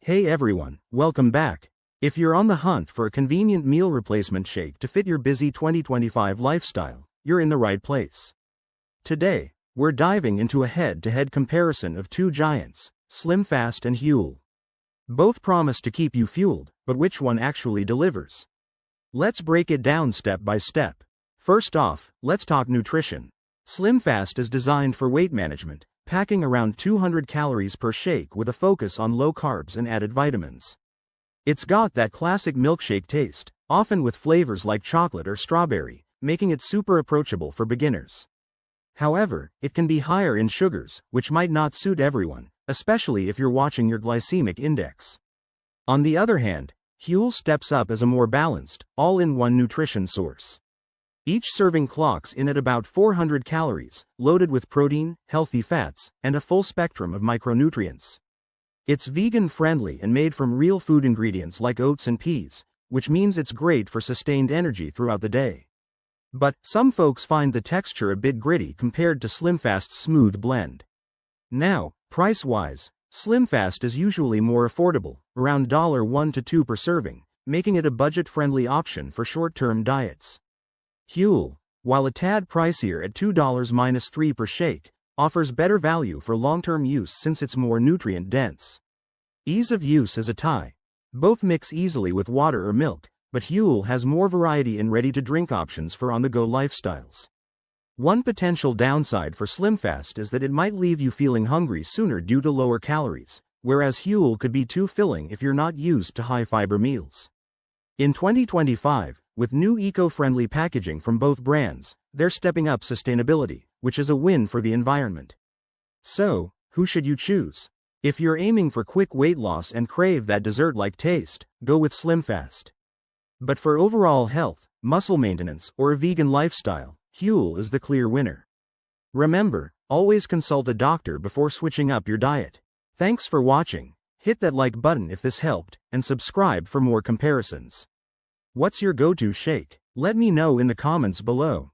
Hey everyone, welcome back. If you're on the hunt for a convenient meal replacement shake to fit your busy 2025 lifestyle, you're in the right place. Today, we're diving into a head-to-head comparison of two giants, Slimfast and Huel. Both promise to keep you fueled, but which one actually delivers? Let's break it down step by step. First off, let's talk nutrition. Slimfast is designed for weight management, packing around 200 calories per shake with a focus on low carbs and added vitamins. It's got that classic milkshake taste, often with flavors like chocolate or strawberry, making it super approachable for beginners. However, it can be higher in sugars, which might not suit everyone, especially if you're watching your glycemic index. On the other hand, Huel steps up as a more balanced, all-in-one nutrition source. Each serving clocks in at about 400 calories, loaded with protein, healthy fats, and a full spectrum of micronutrients. It's vegan-friendly and made from real food ingredients like oats and peas, which means it's great for sustained energy throughout the day. But some folks find the texture a bit gritty compared to Slimfast's smooth blend. Now, price-wise, Slimfast is usually more affordable, around $1 to $2 per serving, making it a budget-friendly option for short-term diets. Huel, while a tad pricier at $2-3 per shake, offers better value for long-term use since it's more nutrient-dense. Ease of use is a tie. Both mix easily with water or milk, but Huel has more variety in ready-to-drink options for on-the-go lifestyles. One potential downside for Slimfast is that it might leave you feeling hungry sooner due to lower calories, whereas Huel could be too filling if you're not used to high-fiber meals. In 2025, with new eco-friendly packaging from both brands, they're stepping up sustainability, which is a win for the environment. So, who should you choose? If you're aiming for quick weight loss and crave that dessert-like taste, go with Slimfast. But for overall health, muscle maintenance, or a vegan lifestyle, Huel is the clear winner. Remember, always consult a doctor before switching up your diet. Thanks for watching. Hit that like button if this helped, and subscribe for more comparisons. What's your go-to shake? Let me know in the comments below.